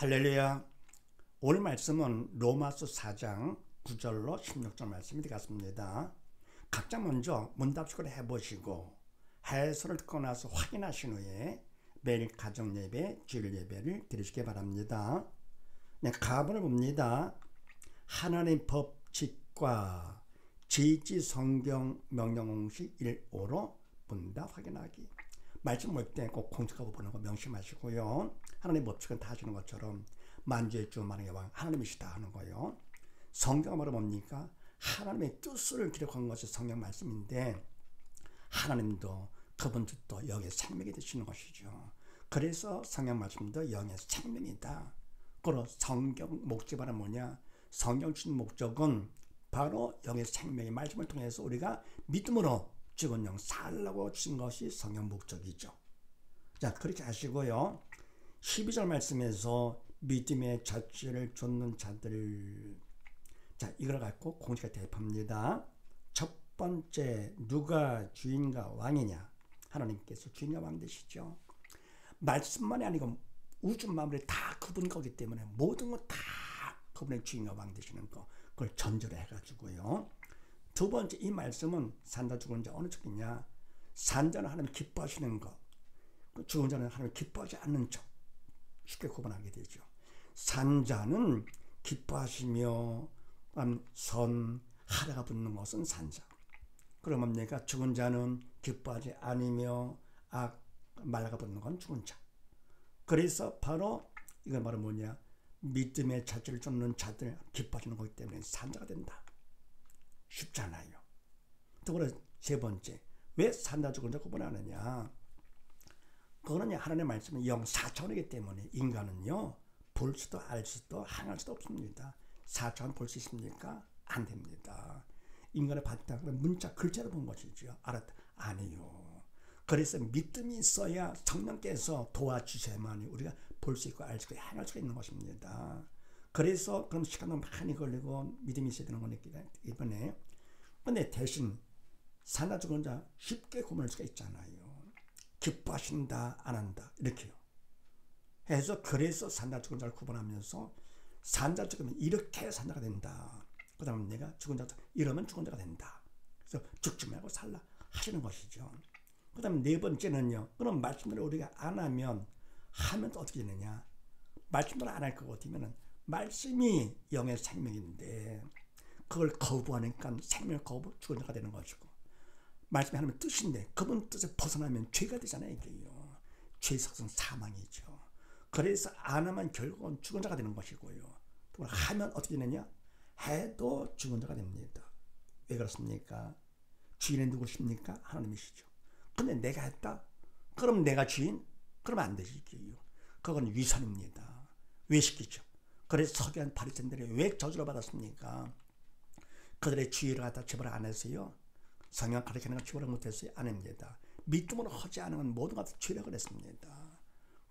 할렐루야. 오늘 말씀은 로마서 4장 9절로 16절 말씀이 되겠습니다. 각자 먼저 문답식으로 해보시고 해설을 듣고 나서 확인하신 후에 매일 가정예배, 주일예배를 드리시기 바랍니다. 네, 가본을 봅니다. 하나님 법칙과 지지 성경 명령 공식 1.5로 문답 확인하기. 말씀 볼 때 꼭 공식하고 보는 거 명심하시고요. 하나님 법칙은 다 하시는 것처럼 만주의 주 만왕의 왕 하나님이시다 하는 거예요. 성경은 바로 뭡니까? 하나님의 뜻을 기록한 것이 성경 말씀인데 하나님도 그분 뜻도 영의 생명이 되시는 것이죠. 그래서 성경 말씀도 영의 생명이다. 그리고 성경 목적이 바로 뭐냐? 성경 주신 목적은 바로 영의 생명의 말씀을 통해서 우리가 믿음으로 죽은 영 살라고 주신 것이 성경 목적이죠. 자, 그렇게 하시고요. 12절 말씀에서 믿음의 자취를 좇는 자들. 자, 이걸 갖고 공식에 대입합니다. 첫 번째, 누가 주인과 왕이냐? 하나님께서 주인과 왕 되시죠. 말씀만이 아니고 우주 만물이 다 그분 거기 때문에 모든 것 다 그분의 주인과 왕 되시는 거, 그걸 전제로 해가지고요. 두 번째, 이 말씀은 산자 죽은 자 어느 쪽이냐? 산자는 하나님 기뻐하시는 것, 죽은 자는 하나님 기뻐하지 않는 쪽, 쉽게 구분하게 되죠. 산자는 기뻐하시며 선, 하라가 붙는 것은 산자. 그러면 내가 죽은 자는 기뻐하지 않으며 악, 말라가 붙는 건 죽은 자. 그래서 바로 이건 바로 뭐냐? 믿음의 자취를 쫓는 자들 기뻐하시는 거기 때문에 산자가 된다. 쉽잖아요. 또 세 번째, 왜 산자 죽은 자 구분하느냐? 그거는 하나님의 말씀은 영 4차원이기 때문에 인간은요 볼 수도 알 수도 항할 수도 없습니다. 4차원 볼 수 있습니까? 안 됩니다. 인간을 봤다 그러면 문자 글자로 본 것이죠. 알았다? 아니요. 그래서 믿음이 있어야 성령께서 도와주셔야만 우리가 볼 수 있고 알 수 있고 행할 수가 있는 것입니다. 그래서 그럼 시간도 많이 걸리고 믿음이 있어야 되는 거니까 이번에. 근데 대신 산자 죽은 자 쉽게 구분할 수가 있잖아요. 기뻐하신다 안 한다 이렇게요. 해서 그래서 산자 죽은 자를 구분하면서 산자 죽으면 이렇게 산자가 된다. 그 다음에 내가 죽은 자 이러면 죽은 자가 된다. 그래서 죽지 말고 살라 하시는 것이죠. 그 다음에 네 번째는요. 그럼 말씀대로 우리가 안 하면 또 어떻게 되느냐? 말씀대로 안 할 것 같으면 말씀이 영의 생명인데 그걸 거부하니까 생명을 거부 죽은 자가 되는 것이고 말씀이 하나님의 뜻인데 그분 뜻에 벗어나면 죄가 되잖아요. 이게요. 죄의 속성 사망이죠. 그래서 안 하면 결국은 죽은 자가 되는 것이고요. 또 하면 어떻게 되느냐? 해도 죽은 자가 됩니다. 왜 그렇습니까? 주인은 누구십니까? 하나님이시죠. 근데 내가 했다? 그럼 내가 주인? 그러면 안 되지. 이게요. 그건 위선입니다. 왜 시키죠? 그래서 서기관 바리새인들이 왜 저주를 받았습니까? 그들의 주의를 갖다 제발 안 했어요. 성경 가르치는 걸 제발 못했어요. 안 합니다. 믿음으로 하지 않으면 모든 것을 죄라고 그랬습니다.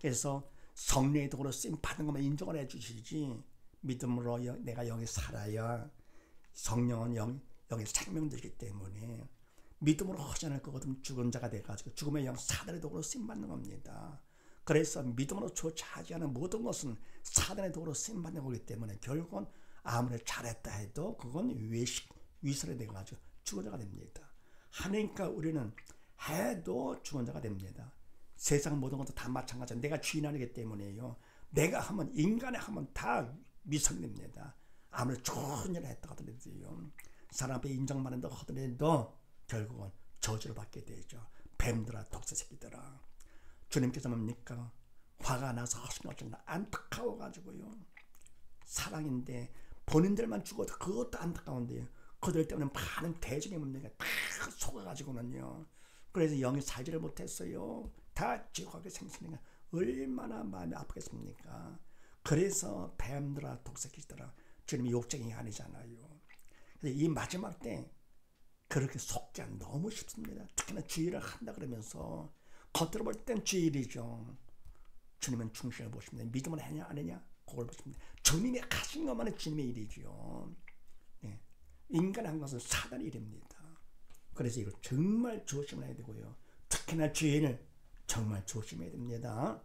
그래서 성령의 도구로 쓰임 받은 것만 인정을 해주시지 믿음으로 내가 영에 살아야 성령은 영의 생명들이기 때문에 믿음으로 하지 않을 거거든 죽은 자가 돼가지고 죽음의 영 사단의 도구로 쓰임 받는 겁니다. 그래서 믿음으로 조차하지 않은 모든 것은 사단의 도구로 쓰임 받는 거기 때문에 결국은 아무리 잘했다 해도 그건 위선이 돼가지고 죽은 자가 됩니다. 하니까 우리는 해도 죽은 자가 됩니다. 세상 모든 것도 다 마찬가지야. 내가 주인 아니기 때문에요. 내가 하면 인간이 하면 다 위선이 됩니다. 아무리 좋은 일을 했다 하더라도요. 사람 앞에 인정받는다 하더라도 결국은 저주를 받게 되죠. 뱀들아 독사 새끼들아. 주님께서 뭡니까? 화가 나서 하신 것처럼 안타까워가지고요. 사랑인데 본인들만 죽어도 그것도 안타까운데요. 그들 때문에 많은 대중의 문제가 다 속아가지고는요. 그래서 영이 살지를 못했어요. 다 지옥하게 생기니까 얼마나 마음이 아프겠습니까? 그래서 뱀들아 독사끼들아 주님이 욕쟁이 아니잖아요. 그래서 이 마지막 때 그렇게 속기 너무 쉽습니다. 특히나 주의를 한다 그러면서 겉으로 볼 땐 주일이죠. 주님은 중심을 보십니다. 믿음을 하냐 안 하냐 그걸 보십니다. 주님이 하신 것만은 주님의 일이죠. 네. 인간이 한 것은 사단의 일입니다. 그래서 이걸 정말 조심해야 되고요. 특히나 주인을 정말 조심해야 됩니다.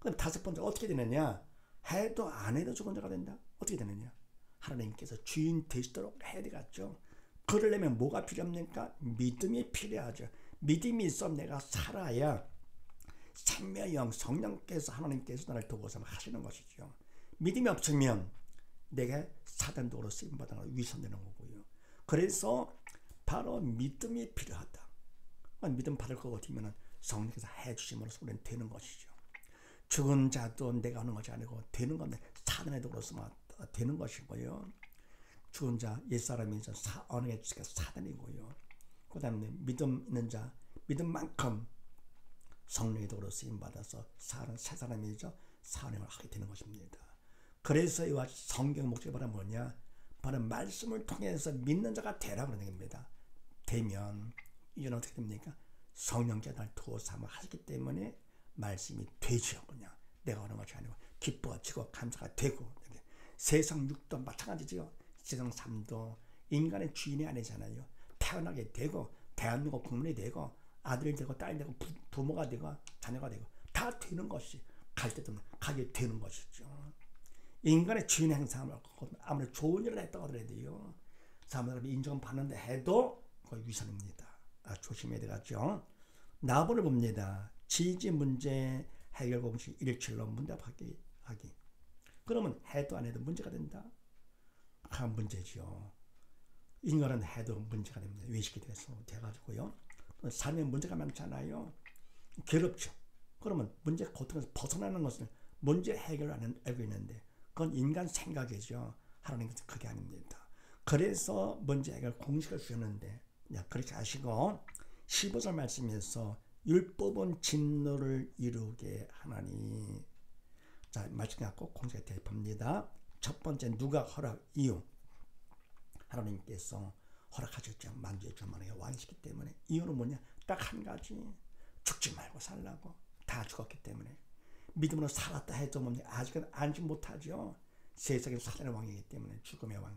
그럼 다섯 번째 어떻게 되느냐? 해도 안 해도 죽은 자가 된다. 어떻게 되느냐? 하나님께서 주인 되시도록 해야 되겠죠. 그러려면 뭐가 필요합니까? 믿음이 필요하죠. 믿음이 있어 내가 살아야 생명형 성령께서 하나님께서 나를 도와서 하시는 것이죠. 믿음이 없으면 내가 사단 도로 쓰임받아 위선되는 거고요. 그래서 바로 믿음이 필요하다. 믿음 받을 것 같으면 성령께서 해주심으로써 우리는 되는 것이죠. 죽은 자도 내가 하는 것이 아니고 되는 건데 사단의 도로서 되는 것이고요. 죽은 자 옛사람이 어느 게 사단이고요. 그 다음에 믿음 있는 자 믿음만큼 성령의 도로 쓰임받아서 사는 새 사람이죠. 사명을 하게 되는 것입니다. 그래서 이와 성경 목적이 바로 뭐냐? 바로 말씀을 통해서 믿는 자가 되라 그러는 겁니다. 되면 이제는 어떻게 됩니까? 성령께서 날 도와서 하시기 때문에 말씀이 되죠. 그냥 내가 하는 것이 아니고 기뻐지고 감사가 되고. 세상 육도 마찬가지죠. 세상 삶도 인간의 주인이 아니잖아요. 태어나게 되고 대한민국 국민이 되고 아들이 되고 딸이 되고 부모가 되고 자녀가 되고 다 되는 것이 갈 때도 가게 되는 것이죠. 인간의 주인 행사를 아무리 좋은 일을 했다고 하더라도요. 사람들이 인정받는다 해도 그거 위선입니다. 조심해야 되겠죠. 나번을 봅니다. 지지 문제 해결 공식 117로 문답하기 하기. 그러면 해도 안 해도 문제가 된다. 큰 문제죠. 인간은 해도 문제가 됩니다. 외식이 돼가지고요. 삶에 문제가 많잖아요. 괴롭죠. 그러면 문제 고통에서 벗어나는 것을 문제 해결을 알고 있는데 그건 인간 생각이죠. 하나님께서 그게 아닙니다. 그래서 문제 해결 공식을 주셨는데 그렇게 하시고 15절 말씀에서 율법은 진노를 이루게 하나니. 자, 말씀 갖고 공식에 대입합니다. 첫 번째 누가 허락 이유. 하나님께서 허락하셨죠. 만주의 주만에 왕이시기 때문에. 이유는 뭐냐? 딱 한 가지. 죽지 말고 살라고. 다 죽었기 때문에. 믿음으로 살았다 해도 뭡니까? 아직은 안지 못하죠. 세상의 사단의 왕이기 때문에 죽음의 왕.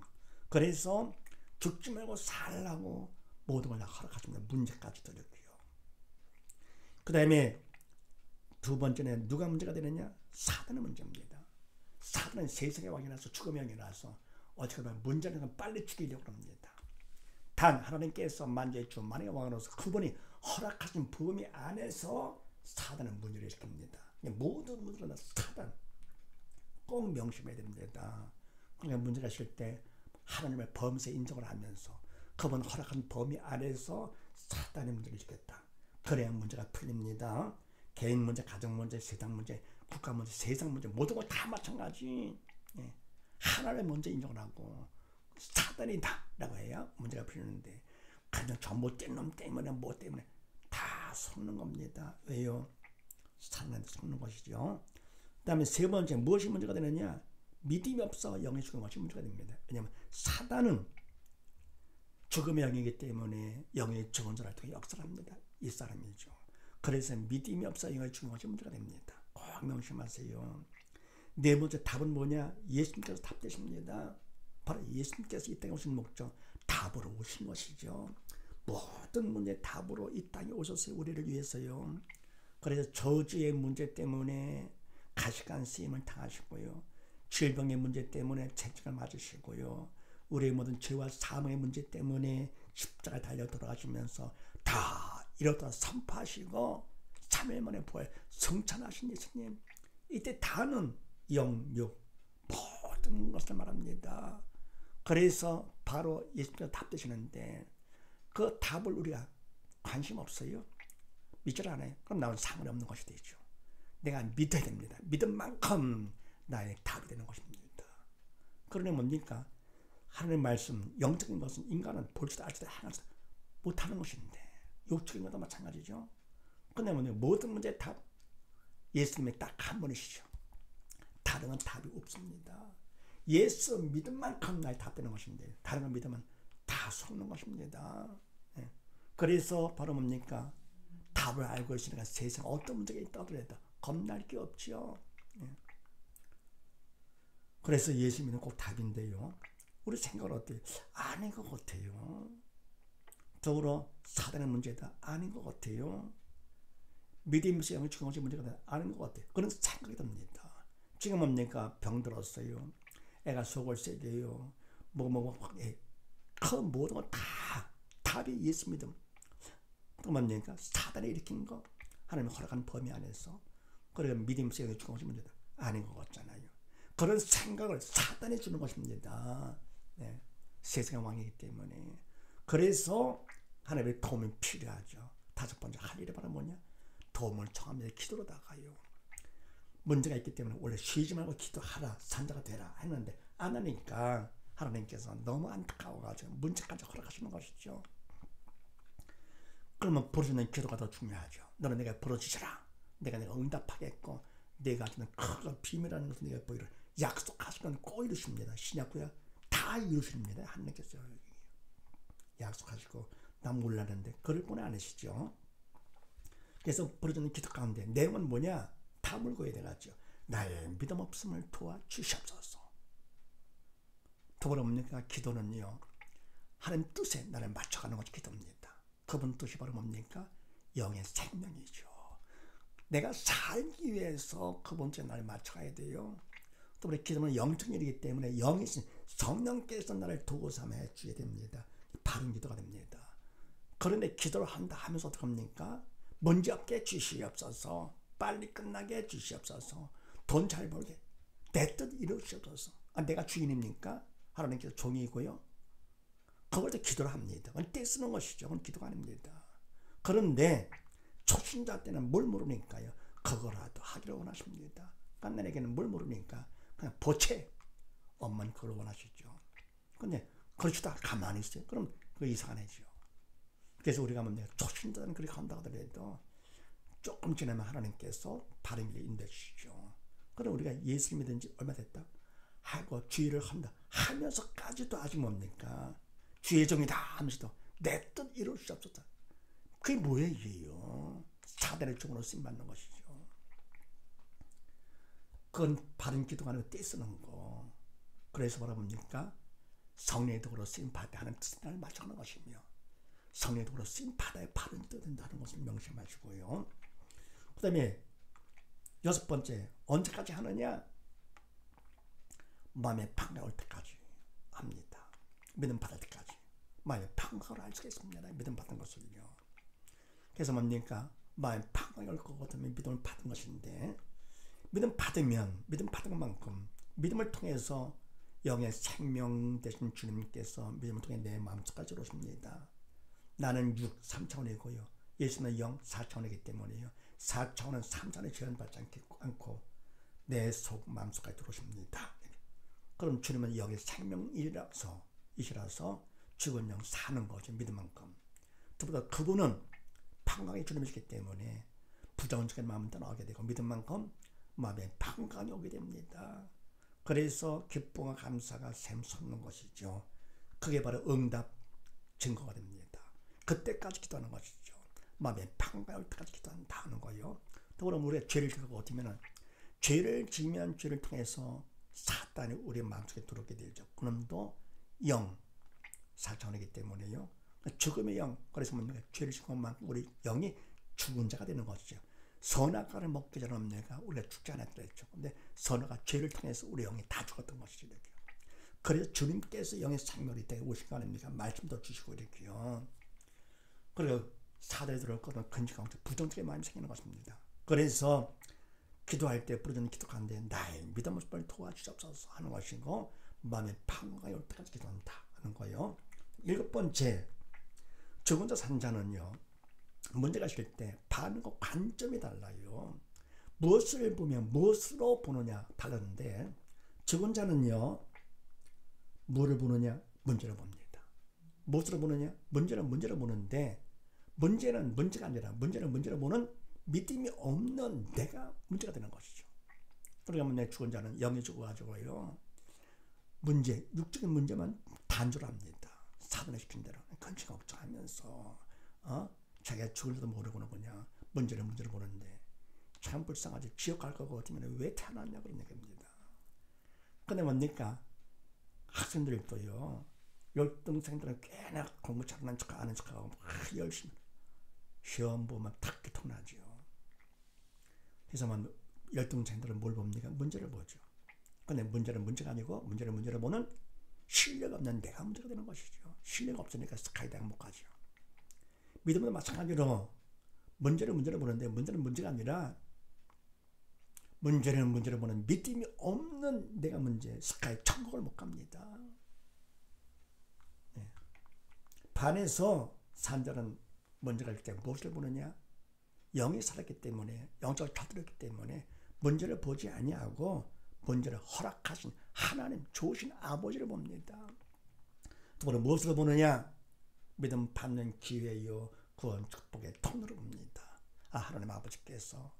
그래서 죽지 말고 살라고 모든 걸 다 허락하십니다. 문제까지 드렸고요. 그 다음에 두 번째는 누가 문제가 되느냐? 사단의 문제입니다. 사단은 세상의 왕이라서 죽음의 왕이라서 어떻게 보면 문제는 빨리 죽이려고 합니다. 단 하나님께서 만주의 주 만왕의 왕으로서 그분이 허락하신 범위 안에서 사단은 문제를 시킵니다. 모든 문제는 사단 꼭 명심해야 됩니다. 그러니까 문제가 있을 때 하나님의 범세 인정을 하면서 그분 허락한 범위 안에서 사단의 문제를 시켰다. 그래야 문제가 풀립니다. 개인 문제, 가정 문제, 세상 문제, 국가 문제, 세상 문제 모든 걸 다 마찬가지. 하나님의 문제 인정을 하고 사단이다 라고 해야 문제가 풀리는데 그냥 전봇된 놈 때문에 뭐 때문에 다 속는 겁니다. 왜요? 사단한테 속는 것이죠. 그 다음에 세 번째 무엇이 문제가 되느냐? 믿음이 없어 영의 죽은 것이 문제가 됩니다. 왜냐하면 사단은 죽음의 영이기 때문에 영의 죽은 자를 통해 역사를 합니다. 이 사람이죠. 그래서 믿음이 없어 영의 죽은 것이 문제가 됩니다. 꼭 명심하세요. 네 번째 답은 뭐냐? 예수님께서 답 되십니다. 바로 예수님께서 이 땅에 오신 목적 답으로 오신 것이죠. 모든 문제 답으로 이 땅에 오셨어요. 우리를 위해서요. 그래서 저주의 문제 때문에 가시관 쓰임을 당하시고요. 질병의 문제 때문에 채찍을 맞으시고요. 우리의 모든 죄와 사망의 문제 때문에 십자가에 달려 돌아가시면서 다 이렇다 선포하시고 3일 만에 부활 성찬하신 예수님. 이때 다는 영육 모든 것을 말합니다. 그래서 바로 예수님께서 답 되시는데 그 답을 우리가 관심 없어요? 믿질 않아요? 그럼 나는 상관이 없는 것이 되죠. 내가 믿어야 됩니다. 믿은 만큼 나의 답이 되는 것입니다. 그러니 뭡니까? 하나님의 말씀, 영적인 것은 인간은 볼지도 알지도 행하지도 못하는 것인데 육적인 것도 마찬가지죠. 근데 모든 문제의 답 예수님이 딱 한 분이시죠. 다른 건 답이 없습니다. 예수 믿은 만큼 나의 답 되는 것인데 다른 건 믿으면 다 속는 것입니다. 그래서 바로 뭡니까? 답을 알고 있으니까 세상 어떤 문제가 있다 하더라도 겁날 게 없죠. 그래서 예수 믿는 꼭 답인데요. 우리 생각은 어때요? 아닌 것 같아요. 더불어 사단의 문제다. 아닌 것 같아요. 믿음에서 영의 죽은 것이 문제가 아닌 것 같아요. 그런 생각이 듭니다. 지금 뭡니까? 병들었어요. 애가 속을 새겨요. 그 모든 건 다 답이 예수 믿음. 또 뭡니까? 사단이 일으킨 거. 하나님 허락한 범위 안에서. 그래서 믿음 속에 주는 것이 문제다. 아닌 것 같잖아요. 그런 생각을 사단이 주는 것입니다. 네. 세상의 왕이기 때문에. 그래서 하나님의 도움이 필요하죠. 다섯 번째 할 일이 바로 뭐냐? 도움을 청합니다. 기도로 나가요. 문제가 있기 때문에 원래 쉬지 말고 기도하라, 산자가 되라 했는데 안 하니까 하나님께서 너무 안타까워가지고 문제까지 허락하시는 것이죠. 그러면 부르짖는 기도가 더 중요하죠. 너는 내가 부르짖으라. 내가 응답하겠고 내가 주는 큰 비밀하는 것을 내가 보이를 약속하시는 꼭 이루십니다. 신약구약 다 이루십니다. 하나님께서 약속하시고 난 몰랐는데 그럴 뿐이 아니시죠. 그래서 부르짖는 기도 가운데 내용은 뭐냐? 다 물고 해야 되겠죠. 나의 믿음 없음을 도와주시옵소서. 더불어 뭡니까? 기도는요, 하나님 뜻에 나를 맞춰가는 것이 기도입니다. 그분 뜻이 바로 뭡니까? 영의 생명이죠. 내가 살기 위해서 그분 뜻에 나를 맞춰가야 돼요. 또 우리 기도는 영적인 일이기 때문에 영이신 성령께서 나를 도구 삼아 주셔야 됩니다. 바른 기도가 됩니다. 그런데 기도를 한다 하면서 어떻게 합니까? 문제 없게 주시옵소서. 빨리 끝나게 해주시옵소서. 돈 잘 벌게 내 뜻 이루시옵소서. 내가 주인입니까? 하나님께서 종이고요. 그걸 또 기도를 합니다. 그건 떼쓰는 것이죠. 그건 기도가 아닙니다. 그런데 초신자 때는 뭘 모르니까요. 그거라도 하기를 원하십니다. 깐난에게는 뭘 모르니까 그냥 보채. 엄마는 그걸 원하시죠. 근데 그렇지도 가만히 있어요. 그럼 그거 이상하죠. 그래서 우리가 뭡니까? 초신자는 그렇게 한다고 하더라도 조금 지나면 하나님께서 바른 길에 인도해 주시죠. 그럼 우리가 예수 믿은 지 얼마 됐다? 하고 주의를 한다 하면서까지도 아직 뭡니까? 주의 종이다 하면서도 내 뜻 이루시옵소서. 그게 뭐예요? 사단의 종으로 쓰임받는 것이죠. 그건 바른 기도가 아니고 떼쓰는 거. 그래서 뭐라 뭡니까? 성령의 도구로 쓰임받아 하는 뜻에 나를 맞춰가는 것이며 성령의 도구로 쓰임받아야 바른 기도가 된다는 것을 명심하시고요. 그 다음에 여섯 번째, 언제까지 하느냐? 마음의 평강이 올 때까지 합니다. 믿음 받을 때까지. 마음의 평강을 알 수가 있습니다. 믿음 받은 것을요. 그래서 뭡니까? 마음의 평강이 올 거거든요. 믿음을 받은 것인데 믿음 받으면 믿음 받은 것만큼 믿음을 통해서 영의 생명 되신 주님께서 믿음을 통해 내 마음속까지 오십니다. 나는 6, 3차원이고요. 예수는 영, 4차원이기 때문에요. 4차원은 3차원에 제한받지 않고 내 속, 마음속까지 들어오십니다. 그럼 주님은 영의 생명이시라서 죽은 영 사는 거죠. 믿음만큼. 또보다 그분은 평강의 주님이시기 때문에 부정적인 마음은 떠나게 되고 믿음만큼 마음에 평강이 오게 됩니다. 그래서 기쁨과 감사가 샘솟는 것이죠. 그게 바로 응답 증거가 됩니다. 그때까지 기도하는 것이죠. 마음에 평강이 올 때까지 기도한다 하는 거예요. 또 그럼 우리가 죄를 지고 어쩌면 죄를 지면 죄를 통해서 사단이 우리 마음속에 들어오게 되죠. 그놈도 영, 4차원이기 때문에요. 죽음의 영, 그래서 뭡니까? 죄를 지은 만큼 우리 영이 죽은 자가 되는 것이죠. 선악과를 먹기 전에 뭡니까? 우리가 죽지 않았다 했죠. 근데 선악과 죄를 통해서 우리 영이 다 죽었던 것이죠. 이렇게. 그래서 주님께서 영의 생명이 되게 오신 거 아닙니까? 말씀도 주시고 이렇게요. 그리고 사단에 들어올 것은 근지가 부정적인 마음이 생기는 것입니다. 그래서 기도할 때 부르짖는 기도하는데 나의 믿음을 빨리 도와주시옵소서 하는 것이고 마음의 평강이 올 때까지 기도한다 하는 거예요. 일곱 번째, 죽은 자 산 자는요, 문제가 있을 때 반응과 관점이 달라요. 무엇을 보면 무엇으로 보느냐 다른데 죽은 자는요, 뭐를 보느냐? 문제를 봅니다. 무엇으로 보느냐? 문제는 문제를 보는데 문제는 문제가 아니라 문제를 보는 믿음이 없는 내가 문제가 되는 것이죠. 그러니까 내 죽은 자는 영이 죽어가지고요. 문제, 육적인 문제만 단절합니다. 사단에 시킨 대로 근심 걱정하면서 자기가 죽을지도 모르고는 그냥 문제를 보는데 참 불쌍하지. 지옥 갈 것 같으면 왜 태어났냐 그런 얘기입니다. 근데 뭡니까? 학생들도요. 열등생들은 꽤나 공부 잘하는 척 아는 척하고 열심히 시험 보면 탁 기통나죠. 그래서 열등생들은 뭘 봅니까? 문제를 보죠. 근데 문제는 문제가 아니고 문제를 보는 실력 없는 내가 문제가 되는 것이죠. 실력 없으니까 스카이다이빙 못 가죠. 믿음도 마찬가지로 문제를 보는데 문제는 문제가 아니라 문제를 보는 믿음이 없는 내가 문제, 스카이 천국을 못 갑니다. 네. 반에서 산자는 문제가 있을 때 무엇을 보느냐? 영이 살았기 때문에, 영적으로 터뜨렸기 때문에 문제를 보지 아니하고 문제를 허락하신 하나님, 좋으신 아버지를 봅니다. 두 번은 무엇을 보느냐? 믿음 받는 기회요, 구원 축복의 통로를 봅니다. 아, 하나님 아버지께서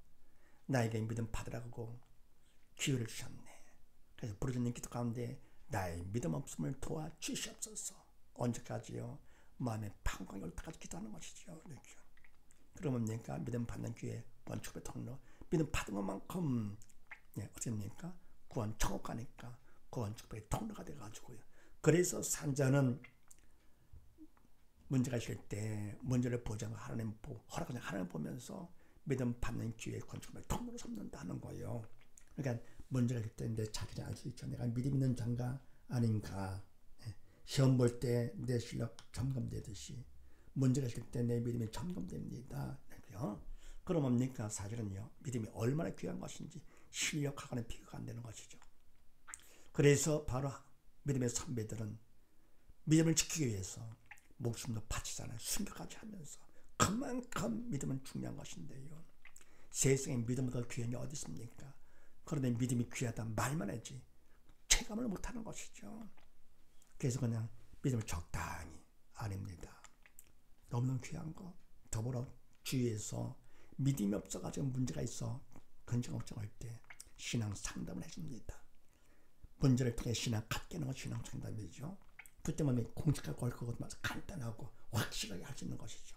나에게 믿음 받으라고 기회를 주셨네. 그래서 부르짖는 기도 가운데 나의 믿음 없음을 도와주시옵소서. 언제까지요? 마음의 방광이 올 때까지 기도하는 것이죠. 이렇게. 그러면 뭡니까? 믿음 받는 기회, 구원 축복의 통로. 믿음 받은 것만큼 어떻게 됩니까? 구원 천국 가니까 구원 축복의 통로가 돼가지고요. 그래서 산자는 문제가 있을 때 문제를 보지 않고 하나님 보고 허락하는 하나님 보면서 믿음 받는 기회에 구원 축복의 통로로 삼는다는 거예요. 그러니까 문제가 있을 때 내 자기를 알 수 있죠. 내가 믿음 있는 자인가 아닌가. 시험 볼 때 내 실력 점검되듯이 문제가 있을 때 내 믿음이 점검됩니다. 그럼 뭡니까? 사실은요, 믿음이 얼마나 귀한 것인지 실력하고는 비교가 안 되는 것이죠. 그래서 바로 믿음의 선배들은 믿음을 지키기 위해서 목숨도 바치잖아요. 순교까지 하면서. 그만큼 믿음은 중요한 것인데요. 세상에 믿음보다 귀한 게 어디 있습니까? 그런데 믿음이 귀하다 말만 하지 체감을 못하는 것이죠. 그래서 그냥 믿음을 적당히 아닙니다. 너무너무 귀한 거. 더불어 주위에서 믿음이 없어가지고 문제가 있어 근심 걱정할 때 신앙 상담을 해줍니다. 문제를 통해 신앙 갖게는 건 신앙 상담이죠. 그때만 공식하고 할 것만 간단하고 확실하게 할 수 있는 것이죠.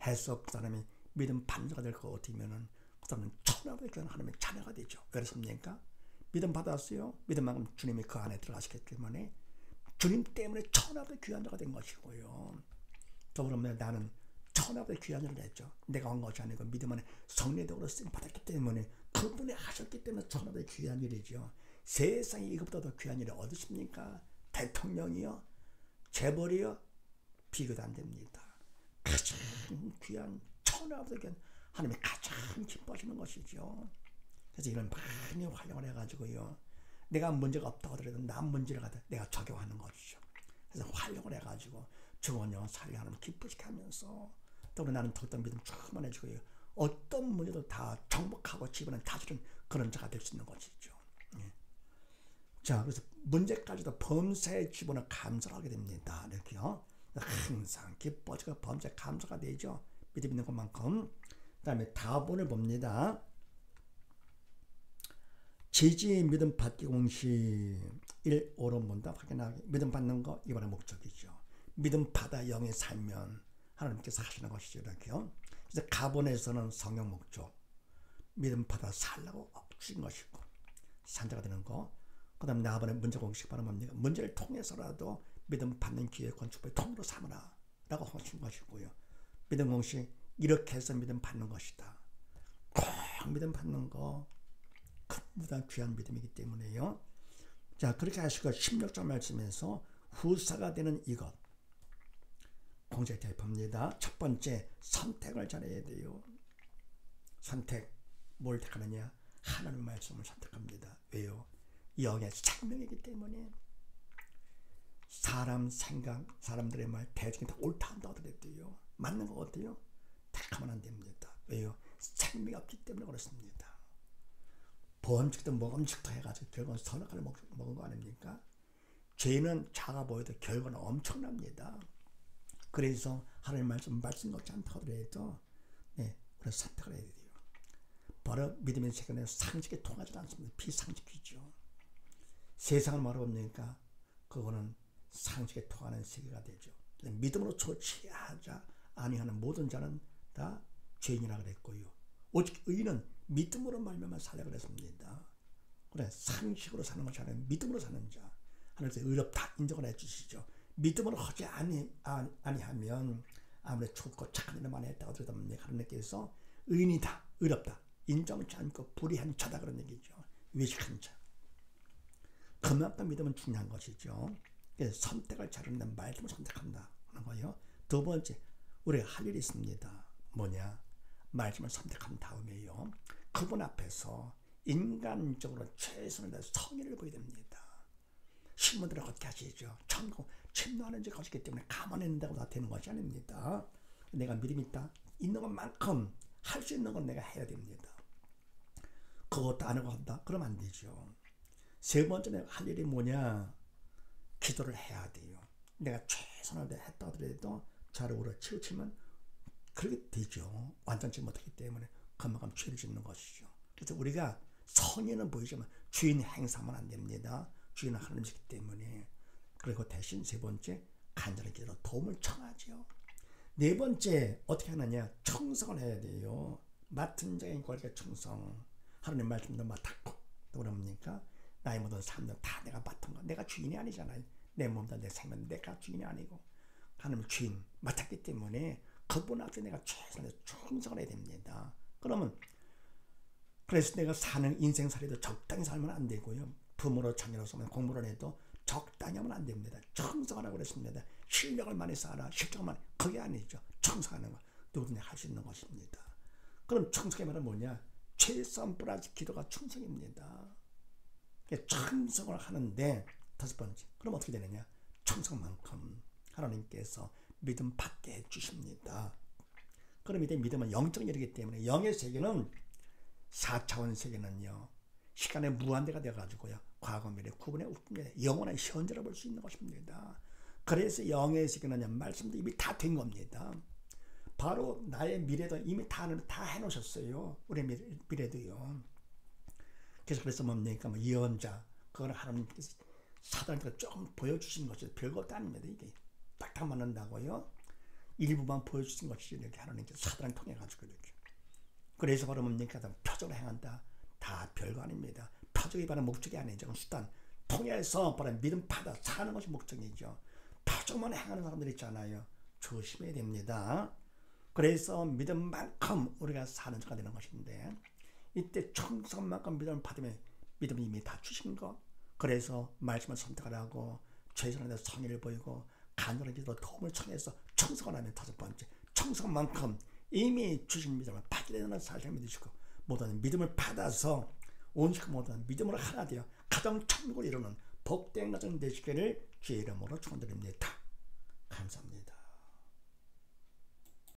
해서 그 사람이 믿음 반자가 될 것 같으면은 그 사람은 천하로 되는 하나님의 자녀가 되죠. 왜 그렇습니까? 믿음 받았어요. 믿음만큼 주님이 그 안에 들어가시기 때문에 주님 때문에 천하로 귀한 자가 된 것이고요. 더불어 나는 천하로 귀한 자가 됐죠. 내가 한 것이 아니고 믿음 안에 성례적으로 쓰임 받았기 때문에 그분이 하셨기 때문에 천하로 귀한 일이죠. 세상에 이것보다 더 귀한 일이 어디 있습니까? 대통령이요, 재벌이요, 비교도 안 됩니다. 가장 귀한 천하보다 귀한 하나님이 가장 기뻐하시는 것이죠. 그래서 이런 많이 활용을 해가지고요, 내가 문제가 없다고 하더라도 남 문제를 갖다 내가 적용하는 것이죠. 그래서 활용을 해가지고 죽은 영혼 살려 하나님 기쁘시게 하면서 또 나는 더욱더 믿음 충만해지고요, 어떤 문제도 다 정복하고 집어넣는 다스리는 그런 자가 될 수 있는 것이죠. 자, 그래서 문제까지도 범사에 집어넣어 감사를 하게 됩니다. 이렇게요. 항상 기뻐지고 범사에 감사가 되죠. 믿음 있는 것만큼. 그 다음에 다본을 봅니다. 지지 믿음 받기 공식 1, 5로 본다. 확인하기. 믿음 받는 거 이번에 목적이죠. 믿음 받아 영에 살면 하나님께서 하시는 것이죠. 이렇게요. 그래서 가본에서는 성경 목적. 믿음 받아 살라고 주신 것이고 산자가 되는 거. 그 다음에 나번에 문제 공식 바로 뭡니까? 문제를 통해서라도 믿음 받는 기회 건축부의 통으로 삼으라 라고 하신 것이고요. 믿음 공식 이렇게 해서 믿음 받는 것이다. 꼭 믿음 받는 거 큰보다 귀한 믿음이기 때문에요. 자, 그렇게 하시고 16절 말씀에서 후사가 되는 이것 공식 대입합니다. 첫 번째, 선택을 잘해야 돼요. 선택, 뭘 택하느냐? 하나님의 말씀을 선택합니다. 왜요? 영의 생명이기 때문에. 사람 생각, 사람들의 말 대중이 다 옳다 한다고 하더라도요, 맞는 것 같아요? 택하면 안 됩니다. 왜요? 생명이 없기 때문에 그렇습니다. 범칙도 먹음직도 해가지고 결국은 선악과를 먹은 거 아닙니까? 죄는 작아 보여도 결과는 엄청납니다. 그래서 하나님 말씀 같지 않다고 하더라도 그래서 선택을 해야 돼요. 바로 믿음의 세계는 상식에 통하지 않습니다. 비상식이죠. 세상을 말해보니까 그거는 상식에 통하는 세계가 되죠. 믿음으로 조치하자 아니하는 모든 자는 다 죄인이라 그랬고요. 오직 의인은 믿음으로 말미암아 살라 그랬습니다. 그래, 상식으로 사는 것이 아니라 믿음으로 사는 자 하나님께서 의롭다 인정을 해주시죠. 믿음으로 하지 아니하면 아무리 좋고 착한 일을 많이 했다고 하더라도 하나님께서 의인이다, 의롭다 인정치 않고 불의한 자다 그런 얘기죠. 외식한 자. 그만큼 믿음은 중요한 것이죠. 그래서 선택을 잘하는 말씀을 선택한다 하는 거예요. 두 번째, 우리가 할 일이 있습니다. 뭐냐? 말씀을 선택한 다음에요, 그분 앞에서 인간적으로 최선을 다해 성의를 보여야 됩니다. 신문들은 어떻게 하시죠? 천국 침노하는 지 것이기 때문에 가만히 있는다고 다 되는 것이 아닙니다. 내가 믿음이 있는 것만큼 할 수 있는 건 내가 해야 됩니다. 그것도 안 하고 한다? 그러면 안 되죠. 세 번째 내가 할 일이 뭐냐? 기도를 해야 돼요. 내가 최선을 다했다 하더라도 저를 우러 치우치면 그렇게 되죠. 완전치 못하기 때문에 그만큼 죄를 짓는 것이죠. 그래서 우리가 선의는 보이지만 주인 행사하면 안 됩니다. 주인은 하나님이시기 때문에. 그리고 대신 세 번째, 간절히 기도로 도움을 청하죠. 네 번째, 어떻게 하느냐? 충성을 해야 돼요. 맡은 자의 권리가 충성. 하나님 말씀도 맡았고, 또 그럽니까? 나의 모든 삶도 다 내가 맡은 거. 내가 주인이 아니잖아요. 내 몸도 내 생명 내가 주인이 아니고 하나님 주인 맡았기 때문에 그분 앞에 내가 최선을 충성을 해야 됩니다. 그러면 그래서 내가 사는 인생살이도 적당히 살면 안 되고요. 부모로 자녀로서 공부를 해도 적당히 하면 안 됩니다. 충성하라고 그랬습니다. 실력을 많이 쌓아라. 실력을 많이. 그게 아니죠. 충성하는 거. 누구든지 할 수 있는 것입니다. 그럼 충성의 말은 뭐냐? 최선 플러스 기도가 충성입니다. 충성을 하는데 다섯 번째. 그럼 어떻게 되느냐? 충성만큼 하나님께서 믿음 받게 해주십니다. 그럼 이제 믿음은 영적 일이기 때문에 영의 세계는 4차원 세계는요, 시간의 무한대가 되어가지고요, 과거 미래 구분에 없습니다. 영원한 현재를 볼 수 있는 것입니다. 그래서 영의 세계는 말씀도 이미 다 된 겁니다. 바로 나의 미래도 이미 다 해놓으셨어요. 우리 미래도요. 그래서 뭡니까? 뭐 예언자, 그걸 하나님께서 사단한테 조금 보여주신 것이 별것도 아닙니다. 이게 딱딱 맞는다고요. 일부만 보여주신 것이 이렇게 하나님께서 사단을 통해 가지고 이렇게. 그래서 바로 뭡니까? 표적을 행한다. 다 별거 아닙니다. 표적이 바로 목적이 아니죠. 수단 통해서 바로 믿음 받아 사는 것이 목적이죠. 표적만 행하는 사람들 있잖아요. 조심해야 됩니다. 그래서 믿음만큼 우리가 사는 자가 되는 것인데, 이때 충성만큼 믿음을 받으면 믿음이 이미 다 주신 것. 그래서 말씀을 선택하라고 최선을 다해 성의를 보이고 간절한 기도로 도움을 청해서 충성을 하면 다섯 번째, 충성만큼 이미 주신 믿음을 받게 되는 사실을 믿으시고 모든 믿음을 받아서 온전히 모든 믿음으로 하나 되어 가정 천국을 이루는 복된 가정 되시기를 주의 이름으로 축원드립니다. 감사합니다.